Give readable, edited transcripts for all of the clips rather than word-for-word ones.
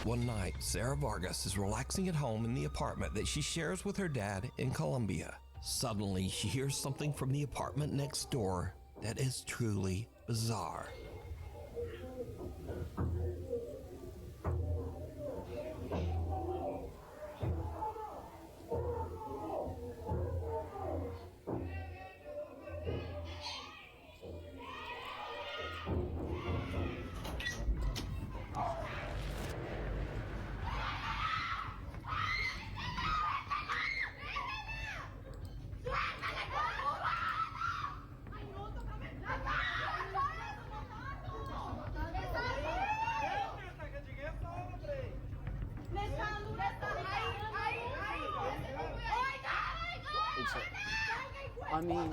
One night, Sarah Vargas is relaxing at home in the apartment that she shares with her dad in Colombia. Suddenly, she hears something from the apartment next door that is truly bizarre. I mean,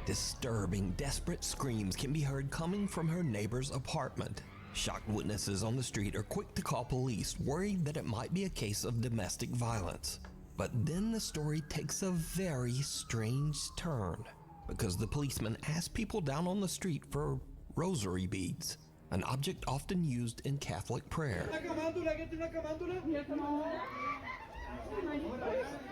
Disturbing, desperate screams can be heard coming from her neighbor's apartment. Shocked witnesses on the street are quick to call police, worried that it might be a case of domestic violence. But then the story takes a very strange turn, because the policeman asked people down on the street for rosary beads, an object often used in Catholic prayer.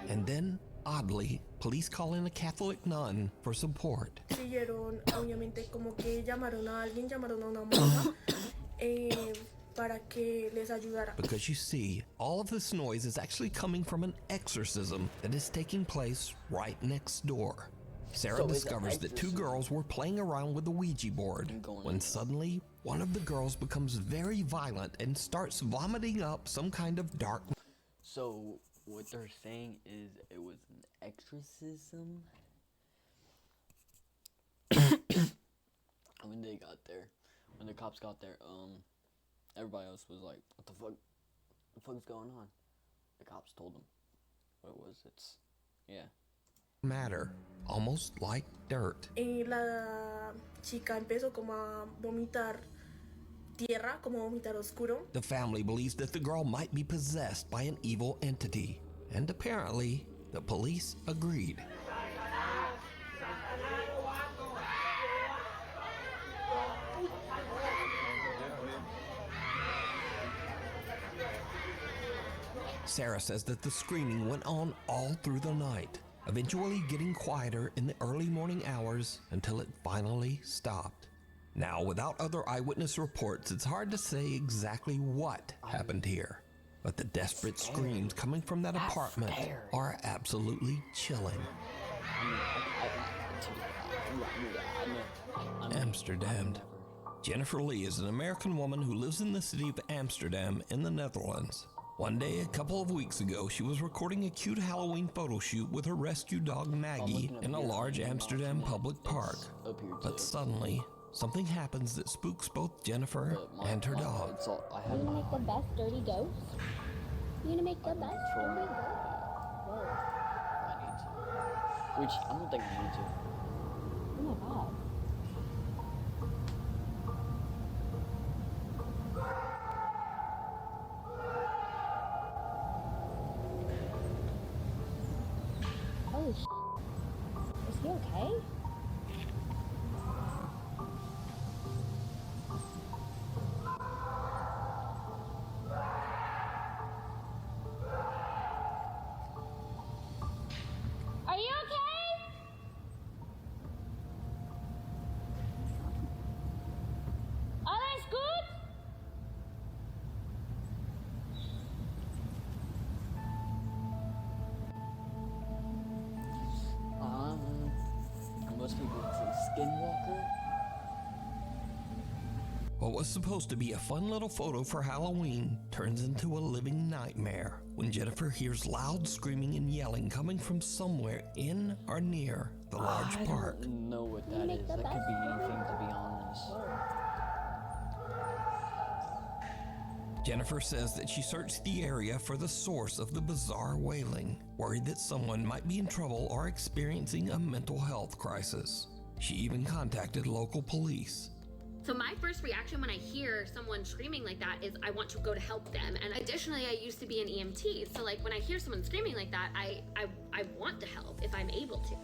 And then, oddly, police call in a Catholic nun for support. Obviamente como que llamaron a alguien, llamaron a una monja para que les ayudara. Because you see, all of this noise is actually coming from an exorcism that is taking place right next door. Sarah discovers that two girls were playing around with the Ouija board when suddenly one of the girls becomes very violent and starts vomiting up some kind of dark. so what they're saying is it was an exorcism. When they got there, when the cops got there, everybody else was like, "What the fuck? The fuck's going on?" The cops told them what it was. Matter, almost like dirt. La chica empezó como a vomitar tierra, como vomitar oscuro. The family believes that the girl might be possessed by an evil entity, and apparently, the police agreed. Sarah says that the screaming went on all through the night, eventually getting quieter in the early morning hours until it finally stopped. Now, without other eyewitness reports, it's hard to say exactly what happened here, but the desperate screams coming from that apartment are absolutely chilling. Amsterdam. Jennifer Lee is an American woman who lives in the city of Amsterdam in the Netherlands. One day, a couple of weeks ago, she was recording a cute Halloween photo shoot with her rescue dog Maggie in a large Amsterdam public park. But suddenly, something happens that spooks both Jennifer and her dog. You gonna make the best dirty ghost? You gonna make the best dirty ghost? Whoa. Which I don't think I need to. Oh my god. Holy sh**. Is he okay? Are you okay? Alles gut? I'm What was supposed to be a fun little photo for Halloween turns into a living nightmare when Jennifer hears loud screaming and yelling coming from somewhere in or near the large park. I don't know what that is. That could be anything, to be honest. Jennifer says that she searched the area for the source of the bizarre wailing, worried that someone might be in trouble or experiencing a mental health crisis. She even contacted local police. So my first reaction when I hear someone screaming like that is I want to go to help them. And additionally, I used to be an EMT. So like when I hear someone screaming like that, I want to help if I'm able to.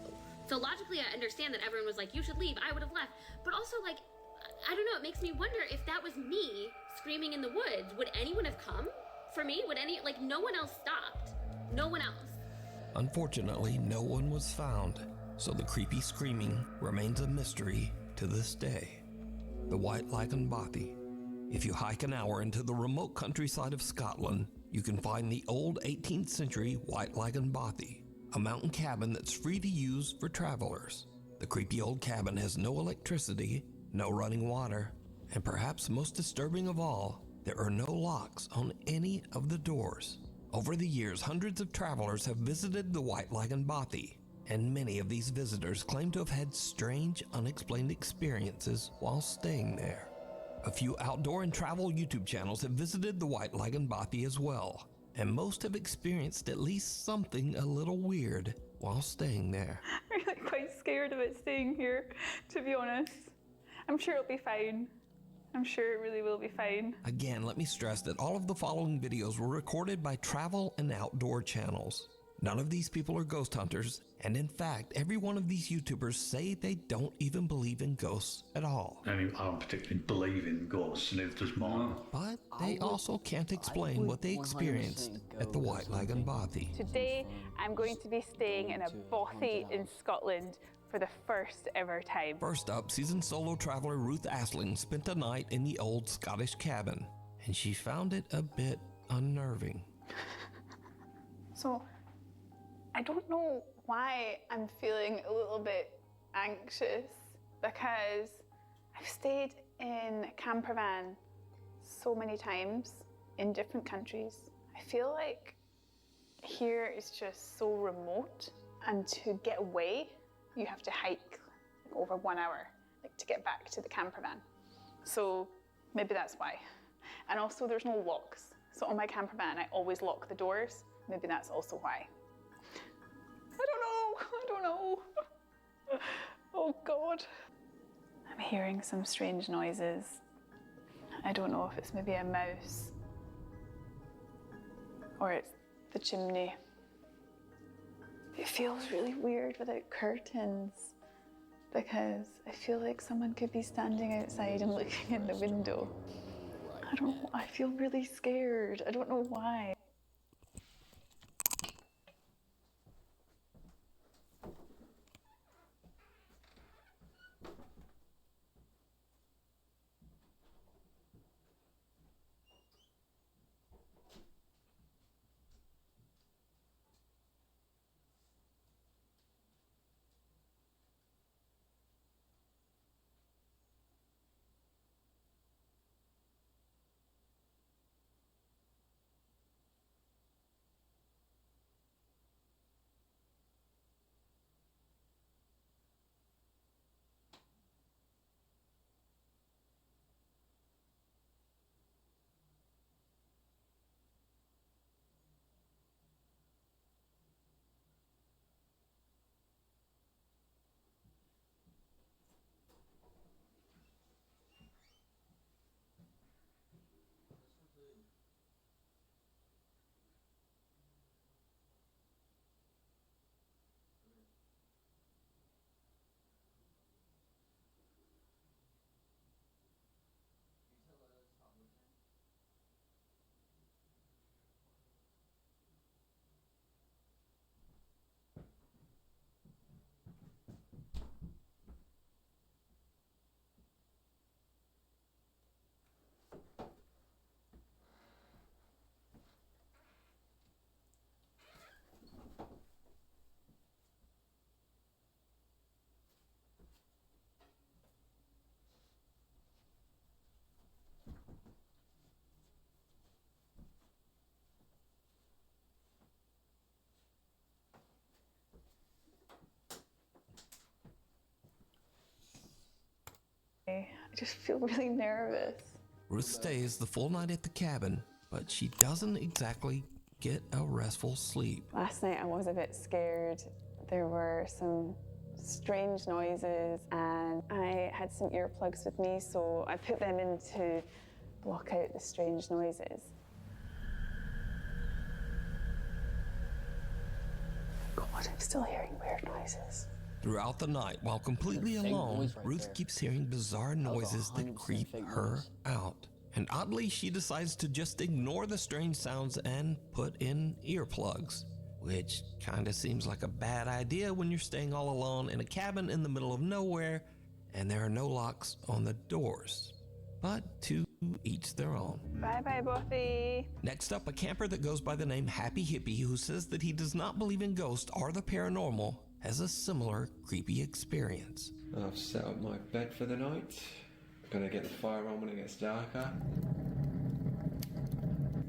So logically, I understand that everyone was like, you should leave. I would have left. But also like, I don't know, it makes me wonder if that was me screaming in the woods, would anyone have come for me? No one else stopped. No one else. Unfortunately, no one was found, so the creepy screaming remains a mystery to this day. The White Lagan Bothy. If you hike an hour into the remote countryside of Scotland, you can find the old 18th century White Lagan Bothy, a mountain cabin that's free to use for travelers. The creepy old cabin has no electricity, no running water, and perhaps most disturbing of all, there are no locks on any of the doors. Over the years, hundreds of travelers have visited the White Lagan Bothy, and many of these visitors claim to have had strange, unexplained experiences while staying there. A few outdoor and travel YouTube channels have visited the White Lagan Bothy as well, and most have experienced at least something a little weird while staying there. I'm really quite scared of it staying here, to be honest. I'm sure it'll be fine. I'm sure it really will be fine. Again, let me stress that all of the following videos were recorded by travel and outdoor channels. None of these people are ghost hunters, and in fact, every one of these YouTubers say they don't even believe in ghosts at all. I don't particularly believe in ghosts, neither does mine. But they also can't explain what they experienced at the White Lagan Bothy. Today, I'm going to be staying in a bothy in Scotland for the first ever time. First up, seasoned solo traveler Ruth Asling spent a night in the old Scottish cabin, and she found it a bit unnerving. So, I don't know why I'm feeling a little bit anxious, because I've stayed in a camper van so many times in different countries. I feel like here is just so remote, and to get away, you have to hike over 1 hour, to get back to the camper van. So maybe that's why. And also there's no locks. So on my camper van, I always lock the doors. Maybe that's also why. I don't know. Oh God. I'm hearing some strange noises. I don't know if it's maybe a mouse or it's the chimney. It feels really weird without curtains, because I feel like someone could be standing outside and looking in the window. I don't know, I feel really scared. I don't know why. I just feel really nervous. Ruth stays the full night at the cabin, but she doesn't exactly get a restful sleep. Last night I was a bit scared. There were some strange noises and I had some earplugs with me, so I put them in to block out the strange noises. God, I'm still hearing weird noises. Throughout the night, while completely Same alone, noise right Ruth there. keeps hearing bizarre That was noises that 100% creep fake her noise. out. And oddly, she decides to just ignore the strange sounds and put in earplugs, which kinda seems like a bad idea when you're staying all alone in a cabin in the middle of nowhere and there are no locks on the doors. But to each their own. Bye-bye, Buffy. Next up, a camper that goes by the name Happy Hippie, who says that he does not believe in ghosts or the paranormal, has a similar creepy experience. I've set up my bed for the night. Gonna get the fire on when it gets darker.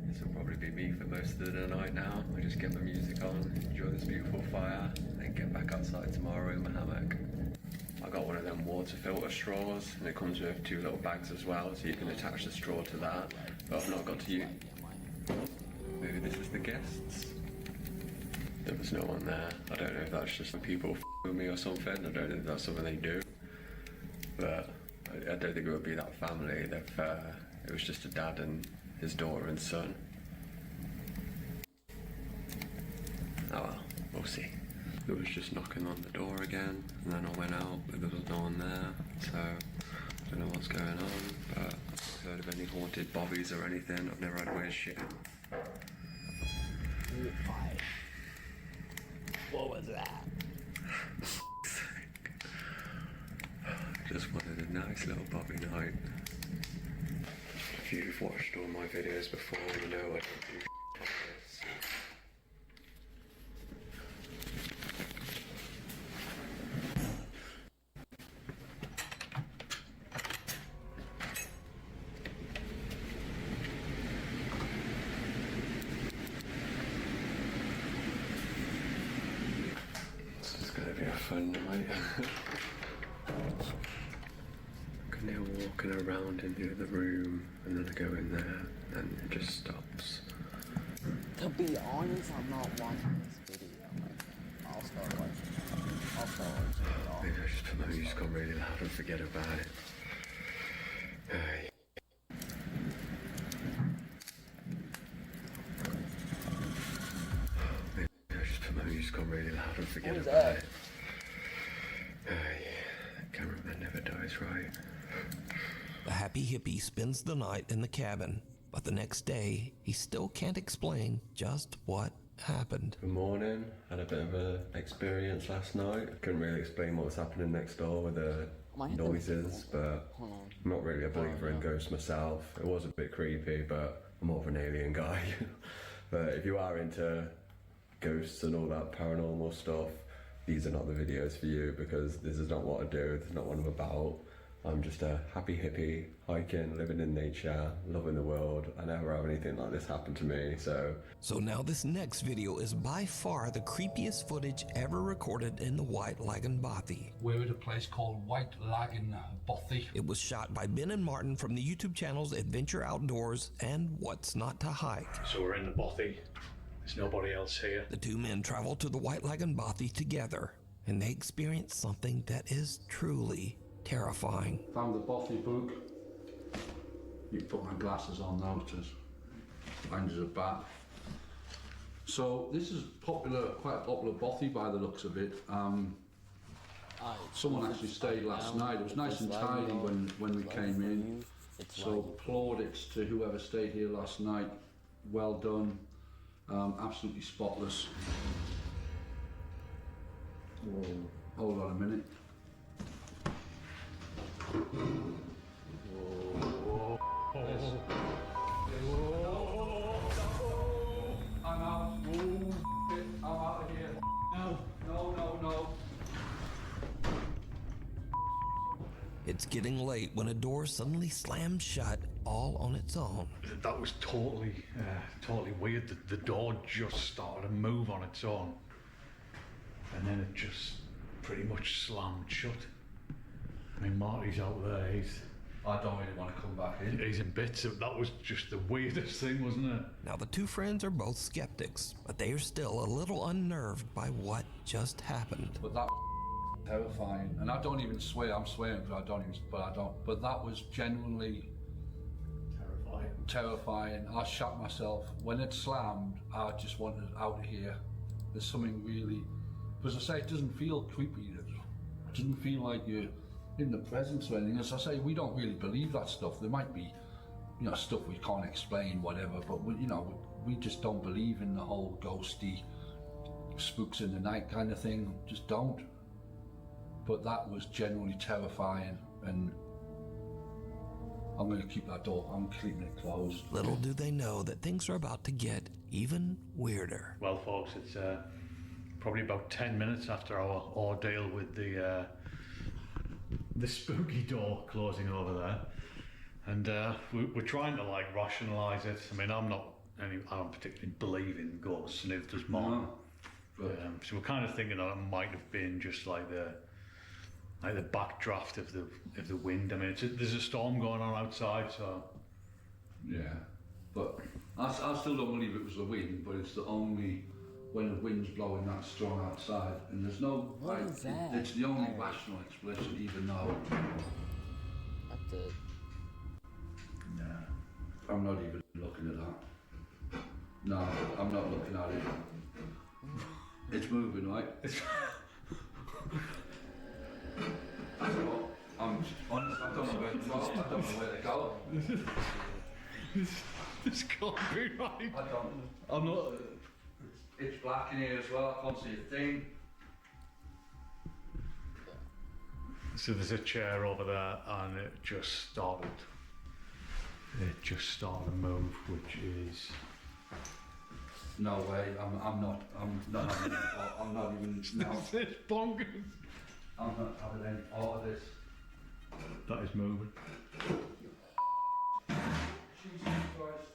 This will probably be me for most of the night now. I just get my music on, enjoy this beautiful fire, then get back outside tomorrow in my hammock. I got one of them water filter straws, and it comes with 2 little bags as well, so you can attach the straw to that. But I've not got to use. Maybe this is the guests. There was no one there. I don't know if that's just the people with me or something. I don't know if that's something they do. But I don't think it would be that family. It was just a dad and his daughter and son. Oh well, we'll see. It was just knocking on the door again, and then I went out, but there was no one there. So I don't know what's going on, but I've not heard of any haunted bobbies or anything. I've never had weird shit. What was that? Just wanted a nice little bobby night. If you've watched all my videos before, you know I don't do like this. This is gonna be a fun night. And they're walking around in the other room, and then I go in there, and it just stops. To be honest, I'm not watching this video right now. I'll start watching it all. Maybe I just put my music on really loud and forget about it. Hey. Maybe I just put my music on really loud and forget What is about that? it. Hey. Cameraman never dies, right? The Happy Hippie spends the night in the cabin, but the next day, he still can't explain just what happened. Good morning. Had a bit of an experience last night. Couldn't really explain what was happening next door with the Might have to noises, but Hold on. I'm not really a believer in ghosts myself. It was a bit creepy, but I'm more of an alien guy. But if you are into ghosts and all that paranormal stuff, these are not the videos for you, because this is not what I do. This is not what I'm about. I'm just a happy hippie, hiking, living in nature, loving the world. I never have anything like this happen to me, so... So now this next video is by far the creepiest footage ever recorded in the White Lagoon Bothy. We're at a place called White Lagoon Bothy. It was shot by Ben and Martin from the YouTube channels Adventure Outdoors and What's Not to Hike. So we're in the Bothy. There's nobody else here. The two men travel to the White Lagoon Bothy together, and they experience something that is truly terrifying. Found the Bothy book. You put my glasses on now, it is. Mine is a bat. So this is popular, quite popular Bothy by the looks of it. Someone actually stayed last night. It was nice and tidy when we came in. So plaudits to whoever stayed here last night. Well done. Absolutely spotless. Whoa. Hold on a minute. Whoa. I'm out. I'm out of here. No. It's getting late when a door suddenly slams shut all on its own. That was totally weird. The door just started to move on its own. And then it just pretty much slammed shut. I mean, Marty's out there. I don't really want to come back in. He's in bits. That was just the weirdest thing, wasn't it? Now, the two friends are both skeptics, but they are still a little unnerved by what just happened. But that terrifying. And I don't even swear. I'm swearing, but I don't. But that was genuinely terrifying. I shot myself. When it slammed, I just wanted out of here. There's something really... Because I say, it doesn't feel creepy. It doesn't feel like you're in the presence or anything. As I say, we don't really believe that stuff. There might be, stuff we can't explain, whatever, but we just don't believe in the whole ghosty, spooks in the night kind of thing. Just don't. But that was genuinely terrifying, and I'm going to keep that door. I'm keeping it closed. Little do they know that things are about to get even weirder. Well, folks, it's probably about 10 minutes after our ordeal with the spooky door closing over there, and we're trying to like rationalise it. I mean, I don't particularly believe in ghosts, and if there's more, so we're kind of thinking that it might have been just like the backdraft of the wind. I mean, there's a storm going on outside, so yeah. But I still don't believe it was the wind, but it's the only when the wind's blowing that strong outside, and there's no What is that? It's the only rational explanation, even though That's it. I'm not even looking at that. No, I'm not looking at it. It's moving, right? I don't know. I'm honest. I don't know where to go. I don't know where to go. this can't be right. I don't. I'm not. It's black in here as well. I can't see a thing. So there's a chair over there, and it just started to move, which is No way. I'm not even. No. It's bonkers. I'm not having any part of this. That is moving. Jesus Christ.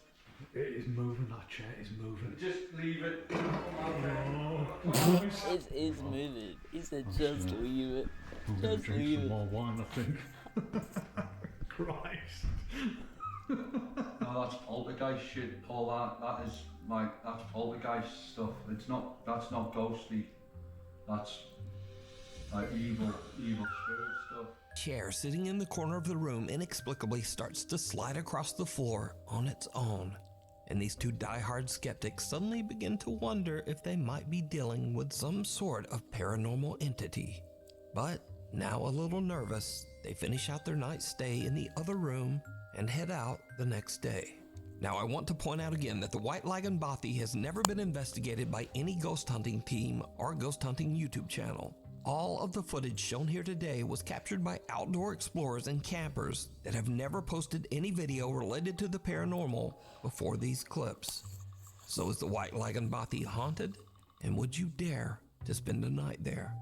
It is moving. That chair is moving. Just leave it. It is moving. He said just leave it. I'm gonna Just drink leave some it. more wine, I think. Christ. No, that's poltergeist shit, Paul. That's poltergeist stuff. That's not ghostly. That's like evil spirit stuff. Chair sitting in the corner of the room inexplicably starts to slide across the floor on its own. And these two diehard skeptics suddenly begin to wonder if they might be dealing with some sort of paranormal entity. But now a little nervous, they finish out their night stay in the other room and head out the next day. Now, I want to point out again that the White Lagan Bothy has never been investigated by any ghost hunting team or ghost hunting YouTube channel. All of the footage shown here today was captured by outdoor explorers and campers that have never posted any video related to the paranormal before these clips. So is the White Lagan Bothy haunted? And would you dare to spend a night there?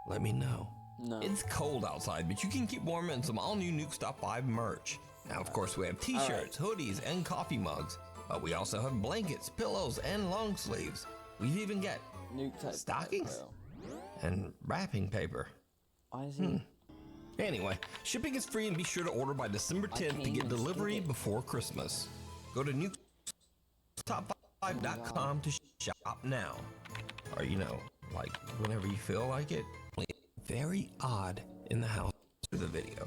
Let me know. No. It's cold outside, but you can keep warm in some all-new Nuke Stop 5 merch. Now, of course, we have t-shirts, hoodies, and coffee mugs, but we also have blankets, pillows, and long sleeves. We've even got Nuke type stockings bro. and wrapping paper. Why is he? Anyway, shipping is free, and be sure to order by December 10th to can't get even delivery skip it. before Christmas. Go to nukestop5.com to shop now. Or, like whenever you feel like it. Very odd in the house for the video.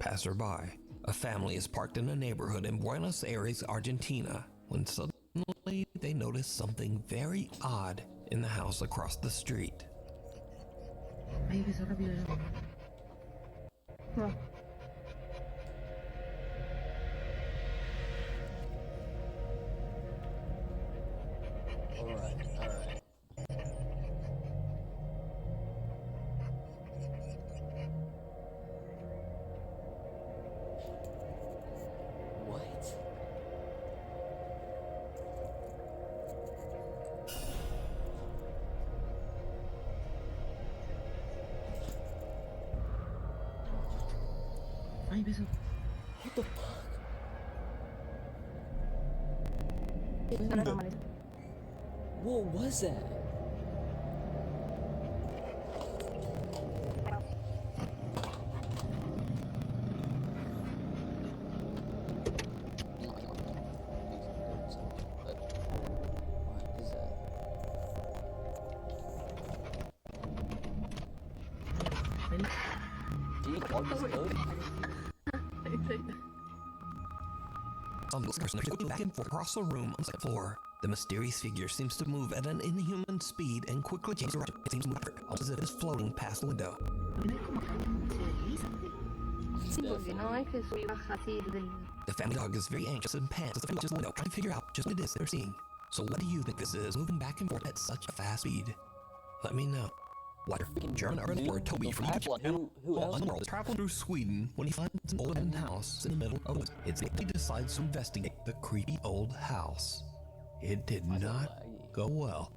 Passerby. A family is parked in a neighborhood in Buenos Aires, Argentina, when suddenly they notice something very odd in the house across the street. Alright. What? What the fuck? What was that? Some listeners are going back and forth across the room on the second floor. The mysterious figure seems to move at an inhuman speed and quickly changes direction. It seems to move almost as if it's floating past the window. The family dog is very anxious and pants as the watches the window, trying to figure out just what it is they're seeing. So what do you think this is, moving back and forth at such a fast speed? Let me know. Water, German urban word Toby from Egypt and on the world is traveling through Sweden when he finds an old abandoned house in the middle of the woods. It's he decides to investigate the creepy old house. It did not go well.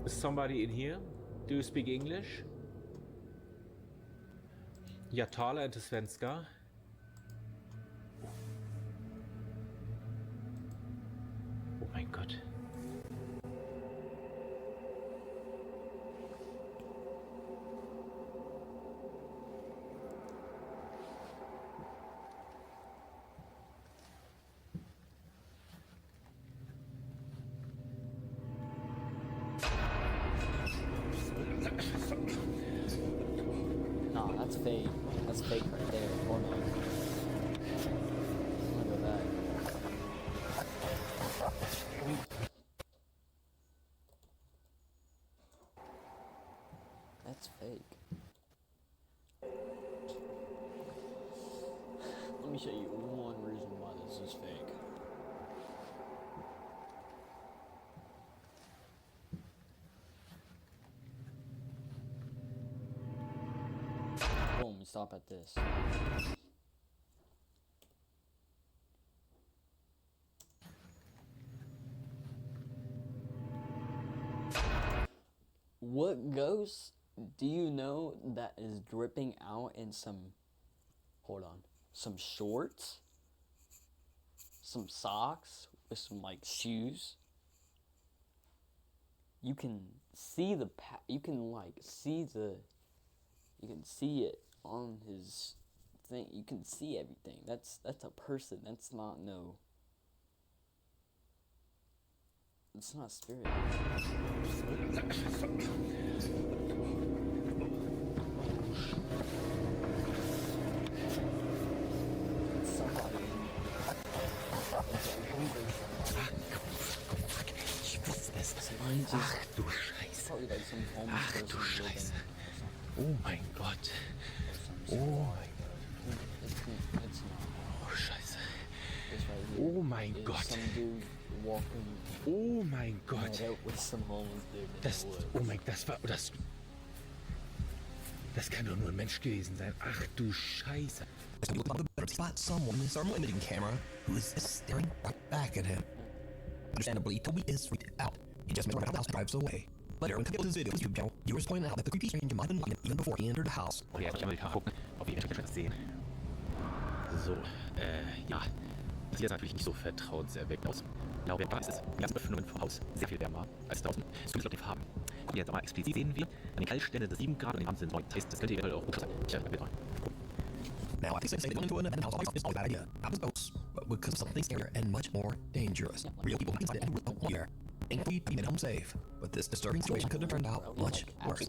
Is somebody in here? Do you speak English? Jag talar inte svenska. Oh mein Gott. Nah, that's fake. That's fake right there. Hold on. Look at that. That's fake. Let me show you one reason why this is fake. Boom, stop at this. What ghost do you know that is dripping out in some, hold on, some shorts, some socks with some like shoes? You can see the, you can see it on his thing. You can see everything. That's a person. That's not no. It's not a spirit. It's somebody. Somebody just, Ach du Scheiße. probably like some homeless Ach du person living Scheiße. or Oh mein Gott. something. Oh mein It's not. Oh Scheiße. This right here Oh mein is Gott. some dude walking Oh mein Gott. out with some homeless dude in Das, the woods. oh mein, das kann doch nur ein Mensch gewesen sein. Ach du Scheiße. As he looks above the bed, he spots someone in his thermal imaging camera who is staring right back at him. Understandably, Toby is freaked out. He just makes around the house and drives away. Later, when Toby uploads his video to his YouTube channel, viewers point out that the creepy stranger might have been lying even before he entered the house. Okay, jetzt muss ich mal gucken, ob wir eventuell etwas sehen. So, ja. Das sieht jetzt natürlich nicht so vertrauenserweckend aus. Lauwärmer ist es. Die ganzen Öffnungen vom Haus sehr viel wärmer als draußen. Es kühlt auf die Farben. Und jetzt aber explizit sehen wir, an den Kaltstellen sind 7 Grad und im Abend sind 9. Das heißt, das könnte eventuell auch Hochschatten sein. Ich werde mal gucken. Now, I think they say that going into an abandoned house is always a bad idea. Not as ghosts, but because of something scarier and much more dangerous. Real people inside it and don't want you there. Thankfully, he made home safe. But this disturbing situation could have turned out much worse.